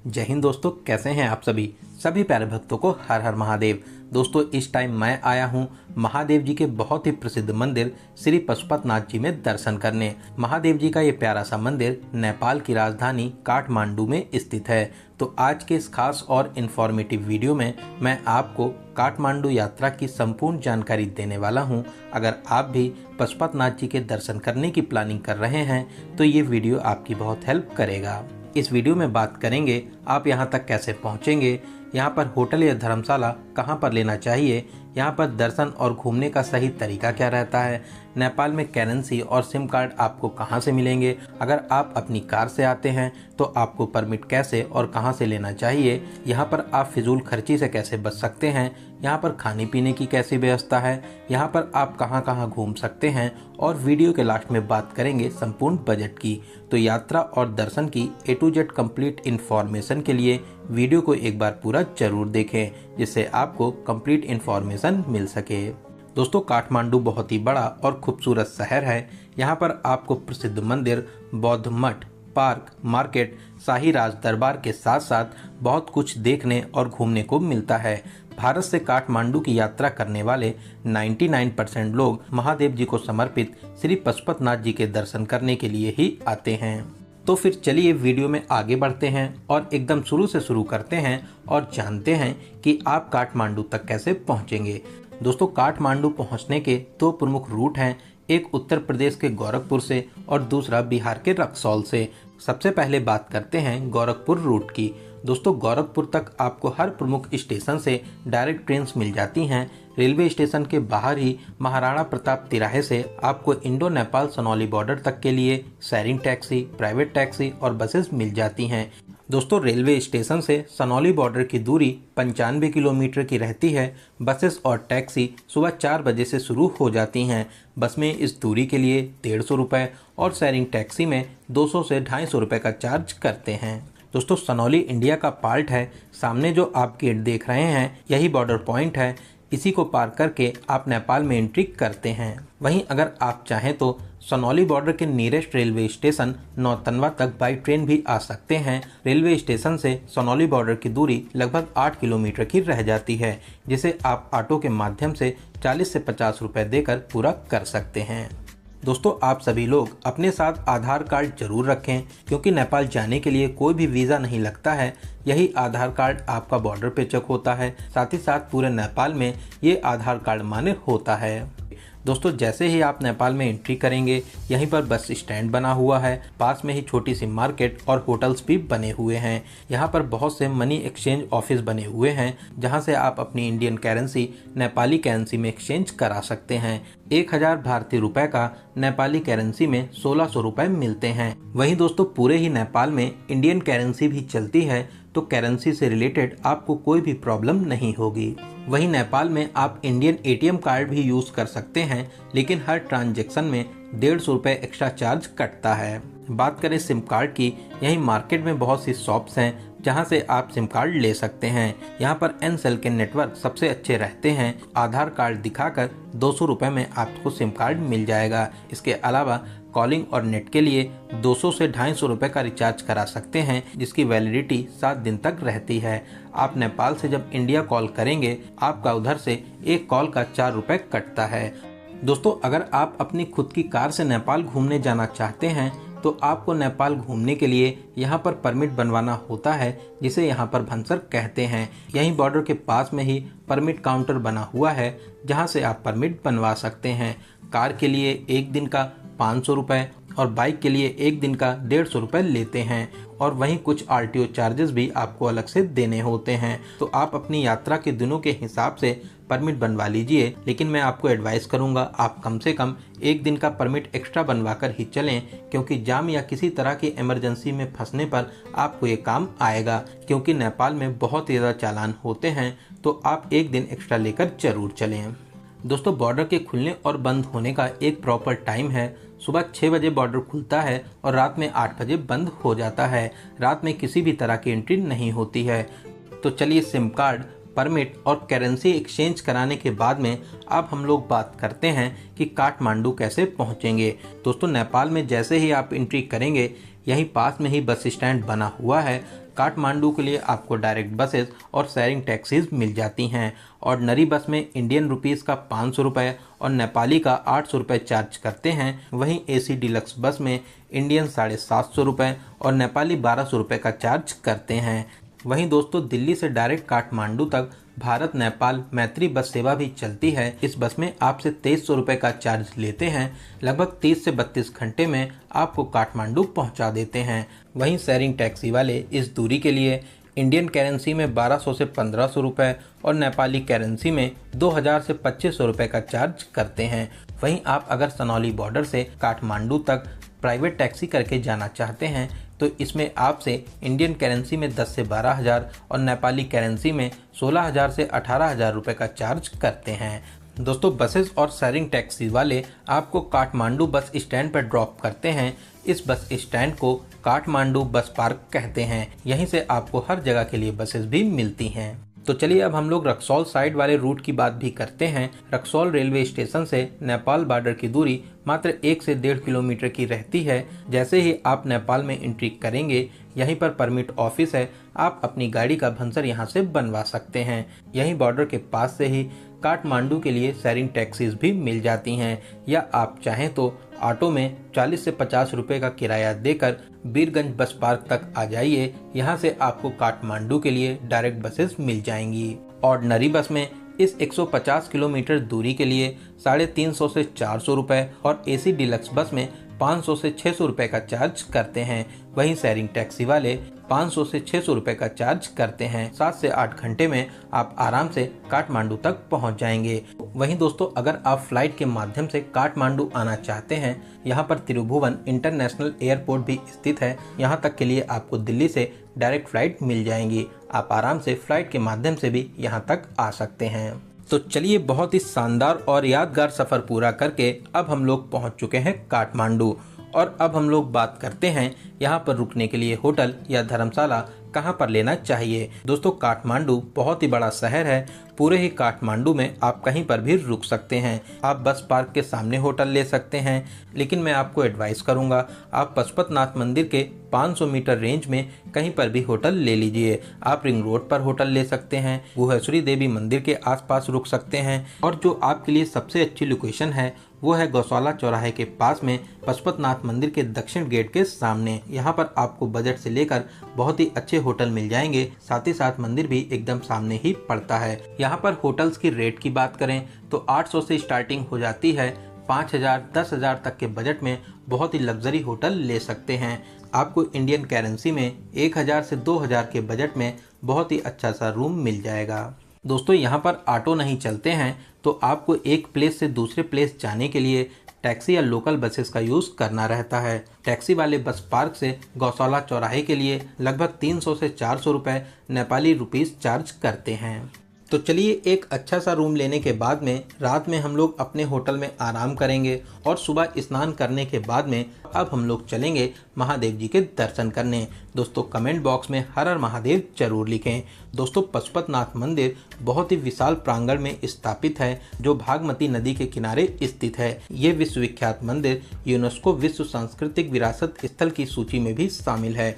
जय हिंद दोस्तों, कैसे हैं आप सभी प्यारे भक्तों को हर हर महादेव। दोस्तों इस टाइम मैं आया हूं महादेव जी के बहुत ही प्रसिद्ध मंदिर श्री पशुपतनाथ जी में दर्शन करने। महादेव जी का ये प्यारा सा मंदिर नेपाल की राजधानी काठमांडू में स्थित है। तो आज के इस खास और इन्फॉर्मेटिव वीडियो में मैं आपको काठमांडू यात्रा की संपूर्ण जानकारी देने वाला हूं। अगर आप भी पशुपतनाथ जी के दर्शन करने की प्लानिंग कर रहे हैं तो ये वीडियो आपकी बहुत हेल्प करेगा। इस वीडियो में बात करेंगे आप यहाँ तक कैसे पहुँचेंगे, यहाँ पर होटल या धर्मशाला कहाँ पर लेना चाहिए, यहाँ पर दर्शन और घूमने का सही तरीका क्या रहता है, नेपाल में करेंसी और सिम कार्ड आपको कहाँ से मिलेंगे, अगर आप अपनी कार से आते हैं तो आपको परमिट कैसे और कहाँ से लेना चाहिए, यहाँ पर आप फिजूल खर्ची से कैसे बच सकते हैं, यहाँ पर खाने पीने की कैसी व्यवस्था है, यहाँ पर आप कहाँ कहाँ घूम सकते हैं और वीडियो के लास्ट में बात करेंगे संपूर्ण बजट की। तो यात्रा और दर्शन की A to Z complete information के लिए वीडियो को एक बार पूरा जरूर देखें, जिससे आपको कंप्लीट इन्फॉर्मेशन मिल सके। दोस्तों काठमांडू बहुत ही बड़ा और खूबसूरत शहर है। यहाँ पर आपको प्रसिद्ध मंदिर, बौद्ध मठ, पार्क, मार्केट, शाही राज दरबार के साथ साथ बहुत कुछ देखने और घूमने को मिलता है। भारत से काठमांडू की यात्रा करने वाले 99% लोग महादेव जी को समर्पित श्री पशुपतनाथ जी के दर्शन करने के लिए ही आते हैं। तो फिर चलिए वीडियो में आगे बढ़ते हैं और एकदम शुरू से शुरू करते हैं और जानते हैं कि आप काठमांडू तक कैसे पहुंचेंगे। दोस्तों काठमांडू पहुंचने के दो प्रमुख रूट हैं, एक उत्तर प्रदेश के गोरखपुर से और दूसरा बिहार के रक्सौल से। सबसे पहले बात करते हैं गोरखपुर रूट की। दोस्तों गोरखपुर तक आपको हर प्रमुख स्टेशन से डायरेक्ट ट्रेन मिल जाती हैं। रेलवे स्टेशन के बाहर ही महाराणा प्रताप तिराहे से आपको इंडो नेपाल सनौली बॉर्डर तक के लिए शेयरिंग टैक्सी, प्राइवेट टैक्सी और बसेस मिल जाती हैं। दोस्तों रेलवे स्टेशन से सनौली बॉर्डर की दूरी 95 किलोमीटर की रहती है। बसेस और टैक्सी सुबह 4 बजे से शुरू हो जाती हैं। बस में इस दूरी के लिए 150 रुपये और शेयरिंग टैक्सी में 200 से 250 रुपये का चार्ज करते हैं। दोस्तों सनौली इंडिया का पार्ट है। सामने जो आप गेट देख रहे हैं यही बॉर्डर पॉइंट है। इसी को पार करके आप नेपाल में एंट्री करते हैं। वहीं अगर आप चाहें तो सनौली बॉर्डर के नियरेस्ट रेलवे स्टेशन नौतनवा तक बाई ट्रेन भी आ सकते हैं। रेलवे स्टेशन से सनौली बॉर्डर की दूरी लगभग 8 किलोमीटर की रह जाती है, जिसे आप ऑटो के माध्यम से 40 से 50 रुपये देकर पूरा कर सकते हैं। दोस्तों आप सभी लोग अपने साथ आधार कार्ड जरूर रखें, क्योंकि नेपाल जाने के लिए कोई भी वीज़ा नहीं लगता है। यही आधार कार्ड आपका बॉर्डर पे चेक होता है। साथ ही साथ पूरे नेपाल में ये आधार कार्ड मान्य होता है। दोस्तों जैसे ही आप नेपाल में एंट्री करेंगे यहीं पर बस स्टैंड बना हुआ है। पास में ही छोटी सी मार्केट और होटल्स भी बने हुए हैं। यहाँ पर बहुत से मनी एक्सचेंज ऑफिस बने हुए हैं, जहाँ से आप अपनी इंडियन करेंसी नेपाली करेंसी में एक्सचेंज करा सकते हैं। 1000 भारतीय रुपए का नेपाली करेंसी में 1600 रुपए मिलते हैं। वहीं दोस्तों पूरे ही नेपाल में इंडियन करेंसी भी चलती है, तो करेंसी से रिलेटेड आपको कोई भी प्रॉब्लम नहीं होगी। वहीं नेपाल में आप इंडियन ATM कार्ड भी यूज कर सकते हैं, लेकिन हर ट्रांजैक्शन में 150 रुपये एक्स्ट्रा चार्ज कटता है। बात करें सिम कार्ड की, यही मार्केट में बहुत सी शॉप्स हैं जहां से आप सिम कार्ड ले सकते हैं। यहां पर Ncell के नेटवर्क सबसे अच्छे रहते हैं। आधार कार्ड दिखाकर 200 रुपये में आपको सिम कार्ड मिल जाएगा। इसके अलावा कॉलिंग और नेट के लिए 200 से 250 रुपये का रिचार्ज करा सकते हैं, जिसकी वैलिडिटी 7 दिन तक रहती है। आप नेपाल से जब इंडिया कॉल करेंगे आपका उधर से एक कॉल का 4 रुपये कटता है। दोस्तों अगर आप अपनी खुद की कार से नेपाल घूमने जाना चाहते हैं तो आपको नेपाल घूमने के लिए यहाँ पर परमिट बनवाना होता है, जिसे यहाँ पर भंसर कहते हैं। यहीं बॉर्डर के पास में ही परमिट काउंटर बना हुआ है, जहाँ से आप परमिट बनवा सकते हैं। कार के लिए एक दिन का 500 रुपये और बाइक के लिए एक दिन का 150 रुपये लेते हैं, और वहीं कुछ RTO चार्जेस भी आपको अलग से देने होते हैं। तो आप अपनी यात्रा के दिनों के हिसाब से परमिट बनवा लीजिए, लेकिन मैं आपको एडवाइस करूंगा आप कम से कम एक दिन का परमिट एक्स्ट्रा बनवा कर ही चलें, क्योंकि जाम या किसी तरह की इमरजेंसी में फंसने पर आपको ये काम आएगा। क्योंकि नेपाल में बहुत ज़्यादा चालान होते हैं, तो आप एक दिन एक्स्ट्रा लेकर जरूर चलें। दोस्तों बॉर्डर के खुलने और बंद होने का एक प्रॉपर टाइम है। सुबह 6 बजे बॉर्डर खुलता है और रात में 8 बजे बंद हो जाता है। रात में किसी भी तरह की एंट्री नहीं होती है। तो चलिए सिम कार्ड, परमिट और करेंसी एक्सचेंज कराने के बाद में अब हम लोग बात करते हैं कि काठमांडू कैसे पहुंचेंगे। दोस्तों नेपाल में जैसे ही आप एंट्री करेंगे यहीं पास में ही बस स्टैंड बना हुआ है। काठमांडू के लिए आपको डायरेक्ट बसेस और शेयरिंग टैक्सीज मिल जाती हैं। ऑर्डिनरी बस में इंडियन रुपीज़ का 500 रुपये और नेपाली का 800 रुपये चार्ज करते हैं। वहीं AC डिलक्स बस में इंडियन 750 रुपये और नेपाली 1200 रुपये का चार्ज करते हैं। वहीं दोस्तों दिल्ली से डायरेक्ट काठमांडू तक भारत नेपाल मैत्री बस सेवा भी चलती है। इस बस में आपसे 2300 रुपये का चार्ज लेते हैं। लगभग 30 से 32 घंटे में आपको काठमांडू पहुंचा देते हैं। वहीं शेयरिंग टैक्सी वाले इस दूरी के लिए इंडियन करेंसी में 1200 से 1500 रुपये और नेपाली करेंसी में 2000 से 2500 रुपये का चार्ज करते हैं। वहीं आप अगर सनौली बॉर्डर से काठमांडू तक प्राइवेट टैक्सी करके जाना चाहते हैं तो इसमें आपसे इंडियन करेंसी में 10 से 12,000 और नेपाली करेंसी में 16,000 से 18,000 रुपये का चार्ज करते हैं। दोस्तों बसेस और शेयरिंग टैक्सी वाले आपको काठमांडू बस स्टैंड पर ड्रॉप करते हैं। इस बस स्टैंड को काठमांडू बस पार्क कहते हैं। यहीं से आपको हर जगह के लिए बसेस भी मिलती हैं। तो चलिए अब हम लोग रक्सौल साइड वाले रूट की बात भी करते हैं। रक्सौल रेलवे स्टेशन से नेपाल बॉर्डर की दूरी मात्र 1 से 1.5 किलोमीटर की रहती है। जैसे ही आप नेपाल में एंट्री करेंगे यहीं पर परमिट ऑफिस है। आप अपनी गाड़ी का भंसर यहां से बनवा सकते हैं। यहीं बॉर्डर के पास से ही काठमांडू के लिए शेयरिंग टैक्सीज भी मिल जाती हैं, या आप चाहें तो ऑटो में 40 से 50 रुपए का किराया देकर बीरगंज बस पार्क तक आ जाइए। यहाँ से आपको काठमांडू के लिए डायरेक्ट बसेस मिल जाएंगी। ऑर्डिनरी बस में इस 150 किलोमीटर दूरी के लिए 350 से 400 रुपये और AC डिलक्स बस में 500 से 600 रुपये का चार्ज करते हैं। वहीं शेयरिंग टैक्सी वाले 500 से 600 रुपये का चार्ज करते हैं। 7 से 8 घंटे में आप आराम से काठमांडू तक पहुंच जाएंगे। वहीं दोस्तों अगर आप फ्लाइट के माध्यम से काठमांडू आना चाहते हैं, यहाँ पर त्रिभुवन इंटरनेशनल एयरपोर्ट भी स्थित है। यहाँ तक के लिए आपको दिल्ली से डायरेक्ट फ्लाइट मिल जाएंगी। आप आराम से फ्लाइट के माध्यम से भी यहाँ तक आ सकते हैं। तो चलिए बहुत ही शानदार और यादगार सफ़र पूरा करके अब हम लोग पहुँच चुके हैं काठमांडू। और अब हम लोग बात करते हैं यहाँ पर रुकने के लिए होटल या धर्मशाला कहाँ पर लेना चाहिए। दोस्तों काठमांडू बहुत ही बड़ा शहर है। पूरे ही काठमांडू में आप कहीं पर भी रुक सकते हैं। आप बस पार्क के सामने होटल ले सकते हैं, लेकिन मैं आपको एडवाइस करूंगा आप पशुपतिनाथ मंदिर के 500 मीटर रेंज में कहीं पर भी होटल ले लीजिए। आप रिंग रोड पर होटल ले सकते हैं, गुहेश्वरी देवी मंदिर के आसपास रुक सकते हैं, और जो आपके लिए सबसे अच्छी लोकेशन है वो है गौशाला चौराहे के पास में पशुपतिनाथ मंदिर के दक्षिण गेट के सामने। यहाँ पर आपको बजट से लेकर बहुत ही अच्छे होटल मिल जाएंगे। साथ ही साथ मंदिर भी एकदम सामने ही पड़ता है। यहाँ पर होटल्स की रेट की बात करें तो 800 से स्टार्टिंग हो जाती है। 5,000 10,000 तक के बजट में बहुत ही लग्जरी होटल ले सकते हैं। आपको इंडियन करेंसी में 1,000 से 2,000 के बजट में बहुत ही अच्छा सा रूम मिल जाएगा। दोस्तों यहाँ पर ऑटो नहीं चलते हैं, तो आपको एक प्लेस से दूसरे प्लेस जाने के लिए टैक्सी या लोकल बसेस का यूज़ करना रहता है। टैक्सी वाले बस पार्क से गौशाला चौराहे के लिए लगभग 300 से 400 रुपये नेपाली रुपीस चार्ज करते हैं। तो चलिए एक अच्छा सा रूम लेने के बाद में रात में हम लोग अपने होटल में आराम करेंगे और सुबह स्नान करने के बाद में अब हम लोग चलेंगे महादेव जी के दर्शन करने। दोस्तों कमेंट बॉक्स में हर हर महादेव जरूर लिखें। दोस्तों पशुपतिनाथ मंदिर बहुत ही विशाल प्रांगण में स्थापित है, जो भागमती नदी के किनारे स्थित है। ये विश्वविख्यात मंदिर यूनेस्को विश्व सांस्कृतिक विरासत स्थल की सूची में भी शामिल है।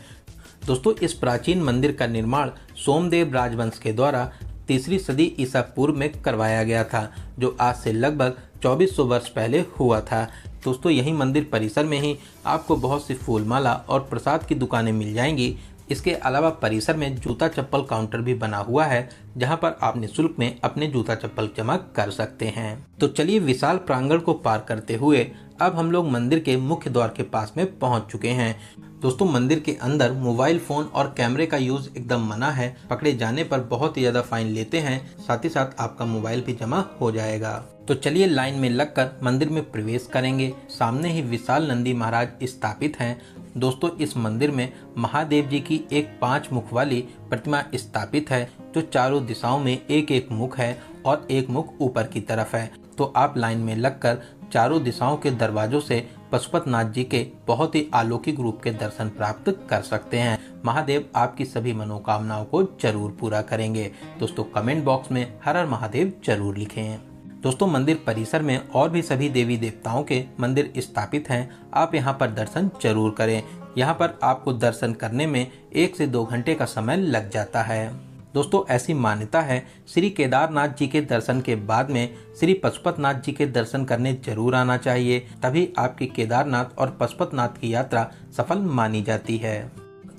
दोस्तों इस प्राचीन मंदिर का निर्माण सोमदेव राजवंश के द्वारा 3री सदी ईसा पूर्व में करवाया गया था, जो आज से लगभग 2400 वर्ष पहले हुआ था। दोस्तों यही मंदिर परिसर में ही आपको बहुत सी फूलमाला और प्रसाद की दुकानें मिल जाएंगी। इसके अलावा परिसर में जूता चप्पल काउंटर भी बना हुआ है, जहां पर आप निःशुल्क में अपने जूता चप्पल जमा कर सकते हैं। तो चलिए विशाल प्रांगण को पार करते हुए अब हम लोग मंदिर के मुख्य द्वार के पास में पहुंच चुके हैं। दोस्तों मंदिर के अंदर मोबाइल फोन और कैमरे का यूज एकदम मना है। पकड़े जाने पर बहुत ही ज्यादा फाइन लेते हैं, साथ ही साथ आपका मोबाइल भी जमा हो जाएगा। तो चलिए लाइन में लगकर मंदिर में प्रवेश करेंगे। सामने ही विशाल नंदी महाराज स्थापित हैं। दोस्तों इस मंदिर में महादेव जी की एक 5 मुख वाली प्रतिमा स्थापित है, जो चारों दिशाओं में एक एक मुख है और एक मुख ऊपर की तरफ है। तो आप लाइन में लगकर चारों दिशाओं के दरवाजों से पशुपतिनाथ जी के बहुत ही अलौकिक रूप के दर्शन प्राप्त कर सकते हैं। महादेव आपकी सभी मनोकामनाओं को जरूर पूरा करेंगे। दोस्तों कमेंट बॉक्स में हर हर महादेव जरूर लिखें। दोस्तों मंदिर परिसर में और भी सभी देवी देवताओं के मंदिर स्थापित हैं। आप यहां पर दर्शन जरूर करें, यहाँ पर आपको दर्शन करने में 1 से 2 घंटे का समय लग जाता है। दोस्तों ऐसी मान्यता है, श्री केदारनाथ जी के दर्शन के बाद में श्री पशुपतनाथ जी के दर्शन करने जरूर आना चाहिए, तभी आपकी केदारनाथ और पशुपतनाथ की यात्रा सफल मानी जाती है।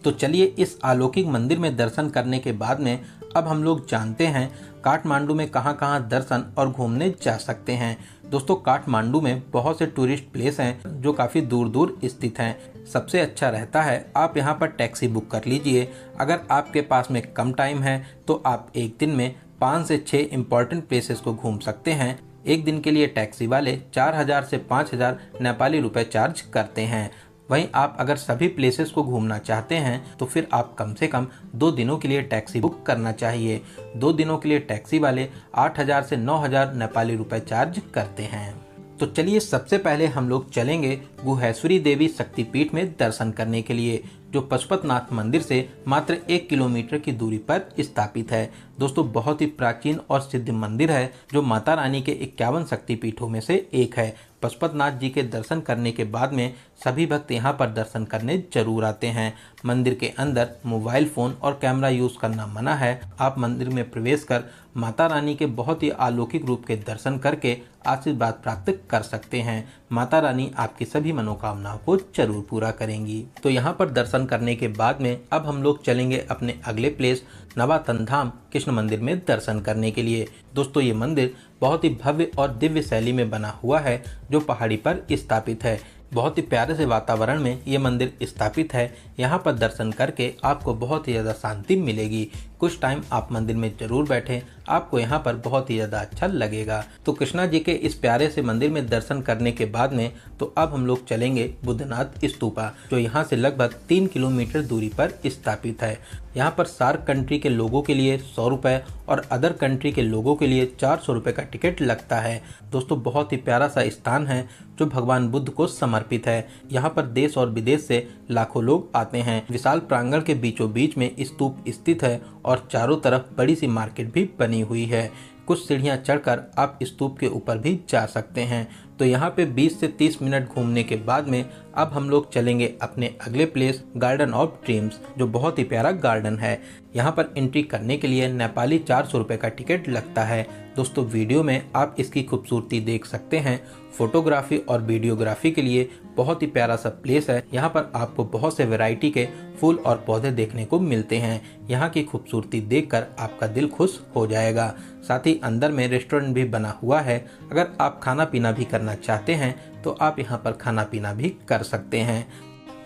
तो चलिए इस अलौकिक मंदिर में दर्शन करने के बाद में अब हम लोग जानते हैं काठमांडू में कहां कहां दर्शन और घूमने जा सकते हैं। दोस्तों काठमांडू में बहुत से टूरिस्ट प्लेस हैं जो काफ़ी दूर दूर स्थित हैं। सबसे अच्छा रहता है आप यहां पर टैक्सी बुक कर लीजिए। अगर आपके पास में कम टाइम है तो आप एक दिन में 5 से 6 इम्पॉर्टेंट प्लेसेस को घूम सकते हैं। एक दिन के लिए टैक्सी वाले 4000 से 5000 नेपाली रुपए चार्ज करते हैं। वहीं आप अगर सभी प्लेसेस को घूमना चाहते हैं तो फिर आप कम से कम 2 दिनों के लिए टैक्सी बुक करना चाहिए। 2 दिनों के लिए टैक्सी वाले 8000 से 9000 नेपाली रुपए चार्ज करते हैं। तो चलिए सबसे पहले हम लोग चलेंगे गुहेश्वरी देवी शक्तिपीठ में दर्शन करने के लिए, जो पशुपतनाथ मंदिर से मात्र 1 किलोमीटर की दूरी पर स्थापित है। दोस्तों बहुत ही प्राचीन और सिद्ध मंदिर है जो माता रानी के 51 शक्तिपीठों में से एक है। पशुपतनाथ जी के दर्शन करने के बाद में सभी भक्त यहाँ पर दर्शन करने जरूर आते हैं। मंदिर के अंदर मोबाइल फोन और कैमरा यूज करना मना है। आप मंदिर में प्रवेश कर माता रानी के बहुत ही अलौकिक रूप के दर्शन करके आशीर्वाद प्राप्त कर सकते हैं। माता रानी आपकी सभी मनोकामनाओं को जरूर पूरा करेंगी। तो यहाँ पर दर्शन करने के बाद में अब हम लोग चलेंगे अपने अगले प्लेस नवातन धाम कृष्ण मंदिर में दर्शन करने के लिए। दोस्तों ये मंदिर बहुत ही भव्य और दिव्य शैली में बना हुआ है जो पहाड़ी पर स्थापित है। बहुत ही प्यारे से वातावरण में ये मंदिर स्थापित है। यहाँ पर दर्शन करके आपको बहुत ही ज़्यादा शांति मिलेगी। कुछ टाइम आप मंदिर में जरूर बैठें, आपको यहाँ पर बहुत ही ज़्यादा अच्छा लगेगा। तो कृष्णा जी के इस प्यारे से मंदिर में दर्शन करने के बाद में तो अब हम लोग चलेंगे बुद्धनाथ स्तूपा, जो यहाँ से लगभग 3 किलोमीटर दूरी पर स्थापित है। यहाँ पर सार्क कंट्री के लोगों के लिए 100 रुपये और अदर कंट्री के लोगों के लिए 400 रुपये का टिकट लगता है। दोस्तों बहुत ही प्यारा सा स्थान है जो भगवान बुद्ध को समर्पित है। यहाँ पर देश और विदेश से लाखों लोग आते हैं। विशाल प्रांगण के बीचों बीच में स्तूप स्थित है और चारों तरफ बड़ी सी मार्केट भी बनी हुई है। कुछ सीढ़ियां चढ़कर आप स्तूप के ऊपर भी जा सकते हैं। तो यहाँ पे 20 से 30 मिनट घूमने के बाद में अब हम लोग चलेंगे अपने अगले प्लेस गार्डन ऑफ ड्रीम्स, जो बहुत ही प्यारा गार्डन है। यहाँ पर एंट्री करने के लिए नेपाली 400 रुपये का टिकट लगता है। दोस्तों वीडियो में आप इसकी खूबसूरती देख सकते हैं। फोटोग्राफी और वीडियोग्राफी के लिए बहुत ही प्यारा सा प्लेस है। यहाँ पर आपको बहुत से वैरायटी के फूल और पौधे देखने को मिलते हैं। यहाँ की खूबसूरती देखकर आपका दिल खुश हो जाएगा। साथ ही अंदर में रेस्टोरेंट भी बना हुआ है। अगर आप खाना पीना भी करना चाहते हैं तो आप यहाँ पर खाना पीना भी कर सकते हैं।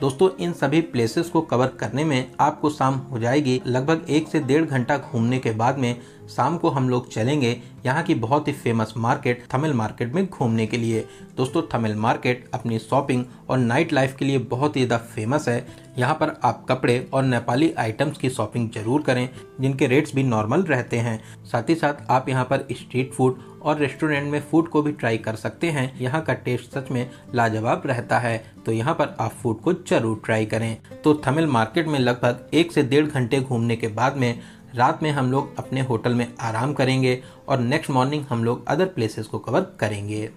दोस्तों इन सभी प्लेसेस को कवर करने में आपको शाम हो जाएगी। लगभग 1 से 1.5 घंटा घूमने के बाद में शाम को हम लोग चलेंगे यहाँ की बहुत ही फेमस मार्केट थमिल मार्केट में घूमने के लिए। दोस्तों थमिल मार्केट अपनी शॉपिंग और नाइट लाइफ के लिए बहुत ही ज़्यादा फेमस है। यहाँ पर आप कपड़े और नेपाली आइटम्स की शॉपिंग जरूर करें जिनके रेट्स भी नॉर्मल रहते हैं। साथ ही साथ आप यहाँ पर स्ट्रीट फूड और रेस्टोरेंट में फूड को भी ट्राई कर सकते हैं। यहाँ का टेस्ट सच में लाजवाब रहता है, तो यहाँ पर आप फूड को जरूर ट्राई करें। तो थमिल मार्केट में लगभग 1 से 1.5 घंटे घूमने के बाद में रात में हम लोग अपने होटल में आराम करेंगे और नेक्स्ट मॉर्निंग हम लोग अदर प्लेसेस को कवर करेंगे।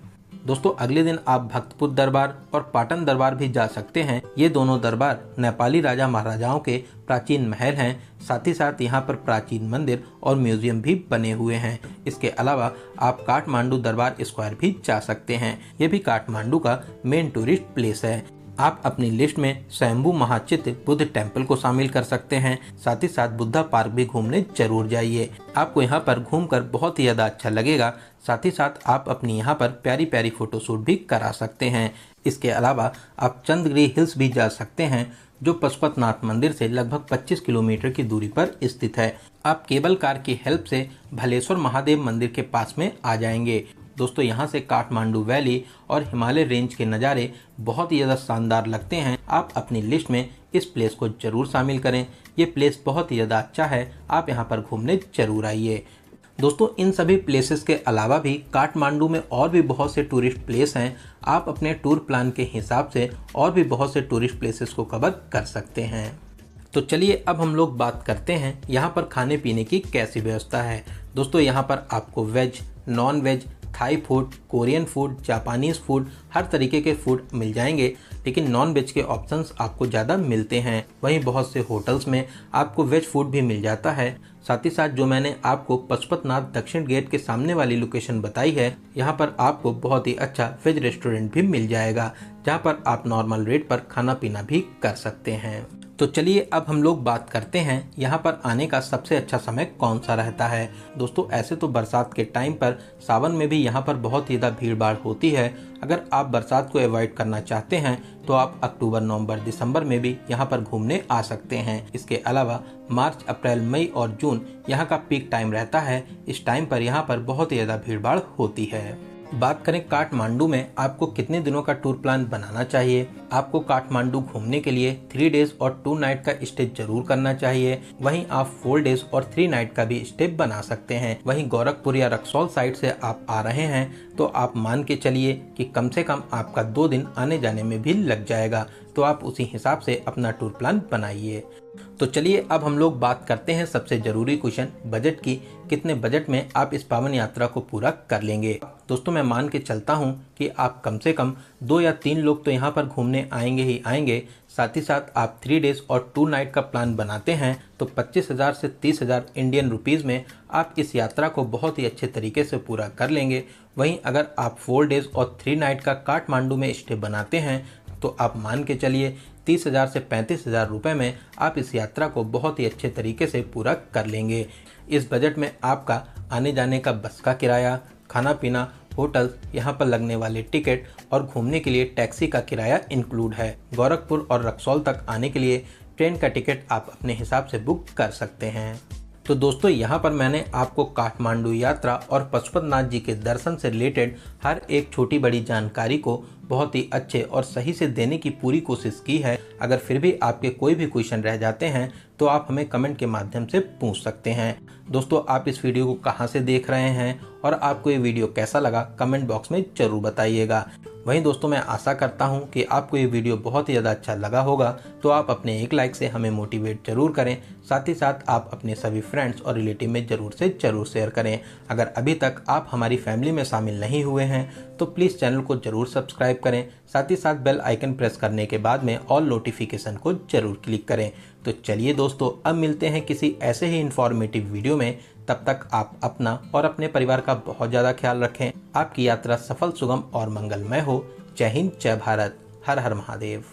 दोस्तों अगले दिन आप भक्तपुर दरबार और पाटन दरबार भी जा सकते हैं। ये दोनों दरबार नेपाली राजा महाराजाओं के प्राचीन महल हैं। साथ ही साथ यहाँ पर प्राचीन मंदिर और म्यूजियम भी बने हुए हैं। इसके अलावा आप काठमांडू दरबार स्क्वायर भी जा सकते हैं। ये भी काठमांडू का मेन टूरिस्ट प्लेस है। आप अपनी लिस्ट में स्वयंभू महाचित्र बुद्ध टेम्पल को शामिल कर सकते हैं। साथ ही साथ बुद्धा पार्क भी घूमने जरूर जाइए। आपको यहाँ पर घूमकर बहुत ही ज़्यादा अच्छा लगेगा। साथ ही साथ आप अपनी यहाँ पर प्यारी प्यारी फोटोशूट भी करा सकते हैं। इसके अलावा आप चंद्रगिरी हिल्स भी जा सकते हैं जो पशुपतनाथ मंदिर से लगभग 25 किलोमीटर की दूरी पर स्थित है। आप केबल कार की हेल्प से भलेश्वर महादेव मंदिर के पास में आ जाएंगे। दोस्तों यहाँ से काठमांडू वैली और हिमालय रेंज के नज़ारे बहुत ही ज़्यादा शानदार लगते हैं। आप अपनी लिस्ट में इस प्लेस को जरूर शामिल करें। ये प्लेस बहुत ही ज़्यादा अच्छा है, आप यहाँ पर घूमने जरूर आइए। दोस्तों इन सभी प्लेसेस के अलावा भी काठमांडू में और भी बहुत से टूरिस्ट प्लेस हैं। आप अपने टूर प्लान के हिसाब से और भी बहुत से टूरिस्ट प्लेसेस को कवर कर सकते हैं। तो चलिए अब हम लोग बात करते हैं यहाँ पर खाने पीने की कैसी व्यवस्था है। दोस्तों यहाँ पर आपको veg, non veg, Thai food, Korean food, Japanese food, हर तरीके के फूड मिल जाएंगे, लेकिन नॉन वेज के ऑप्शंस आपको ज़्यादा मिलते हैं। वहीं बहुत से होटल्स में आपको वेज फूड भी मिल जाता है। साथ ही साथ जो मैंने आपको पशुपतिनाथ दक्षिण गेट के सामने वाली लोकेशन बताई है, यहाँ पर आपको बहुत ही अच्छा वेज रेस्टोरेंट भी मिल जाएगा, जहाँ पर आप नॉर्मल रेट पर खाना पीना भी कर सकते हैं। तो चलिए अब हम लोग बात करते हैं यहाँ पर आने का सबसे अच्छा समय कौन सा रहता है। दोस्तों ऐसे तो बरसात के टाइम पर सावन में भी यहाँ पर बहुत ही ज़्यादा भीड़ भाड़ होती है। अगर आप बरसात को अवॉइड करना चाहते हैं तो आप अक्टूबर, नवंबर, दिसंबर में भी यहाँ पर घूमने आ सकते हैं। इसके अलावा मार्च, अप्रैल, मई और जून यहाँ का पीक टाइम रहता है। इस टाइम पर यहाँ पर बहुत ही ज़्यादा भीड़ भाड़ होती है। बात करें काठमांडू में आपको कितने दिनों का टूर प्लान बनाना चाहिए। आपको काठमांडू घूमने के लिए 3 डेज और 2 नाइट का स्टे जरूर करना चाहिए। वहीं आप 4 डेज और 3 नाइट का भी स्टे बना सकते हैं। वहीं गोरखपुर या रक्सौल साइड से आप आ रहे हैं तो आप मान के चलिए कि कम से कम आपका 2 दिन आने जाने में भी लग जाएगा। तो आप उसी हिसाब से अपना टूर प्लान बनाइए। तो चलिए अब हम लोग बात करते हैं सबसे जरूरी क्वेश्चन बजट की। कितने बजट में आप इस पावन यात्रा को पूरा कर लेंगे। दोस्तों मैं मान के चलता हूं कि आप कम से कम 2 या 3 लोग तो यहां पर घूमने आएंगे ही आएंगे। साथ ही साथ आप 3 डेज और 2 नाइट का प्लान बनाते हैं तो 25,000 से 30,000 इंडियन रुपीज़ में आप इस यात्रा को बहुत ही अच्छे तरीके से पूरा कर लेंगे। वहीं अगर आप 4 डेज और 3 नाइट का काठमांडू में स्टे बनाते हैं तो आप मान के चलिए 30,000 से 35,000 रुपये में आप इस यात्रा को बहुत ही अच्छे तरीके से पूरा कर लेंगे। इस बजट में आपका आने जाने का बस का किराया, खाना पीना, होटल, यहाँ पर लगने वाले टिकट और घूमने के लिए टैक्सी का किराया इंक्लूड है। गोरखपुर और रक्सौल तक आने के लिए ट्रेन का टिकट आप अपने हिसाब से बुक कर सकते हैं। तो दोस्तों यहाँ पर मैंने आपको काठमांडू यात्रा और पशुपतिनाथ जी के दर्शन से रिलेटेड हर एक छोटी बड़ी जानकारी को बहुत ही अच्छे और सही से देने की पूरी कोशिश की है। अगर फिर भी आपके कोई भी क्वेश्चन रह जाते हैं तो आप हमें कमेंट के माध्यम से पूछ सकते हैं। दोस्तों आप इस वीडियो को कहां से देख रहे हैं और आपको ये वीडियो कैसा लगा कमेंट बॉक्स में जरूर बताइएगा। वहीं दोस्तों मैं आशा करता हूं कि आपको ये वीडियो बहुत ही ज़्यादा अच्छा लगा होगा, तो आप अपने एक लाइक से हमें मोटिवेट जरूर करें। साथ ही साथ आप अपने सभी फ्रेंड्स और रिलेटिव में जरूर से जरूर शेयर करें। अगर अभी तक आप हमारी फैमिली में शामिल नहीं हुए हैं तो प्लीज़ चैनल को जरूर सब्सक्राइब करें। साथ ही साथ बेल आइकन प्रेस करने के बाद में ऑल नोटिफिकेशन को जरूर क्लिक करें। तो चलिए दोस्तों अब मिलते हैं किसी ऐसे ही इंफॉर्मेटिव वीडियो में। तब तक आप अपना और अपने परिवार का बहुत ज़्यादा ख्याल रखें। आपकी यात्रा सफल, सुगम और मंगलमय हो। जय हिंद, जय भारत, हर हर महादेव।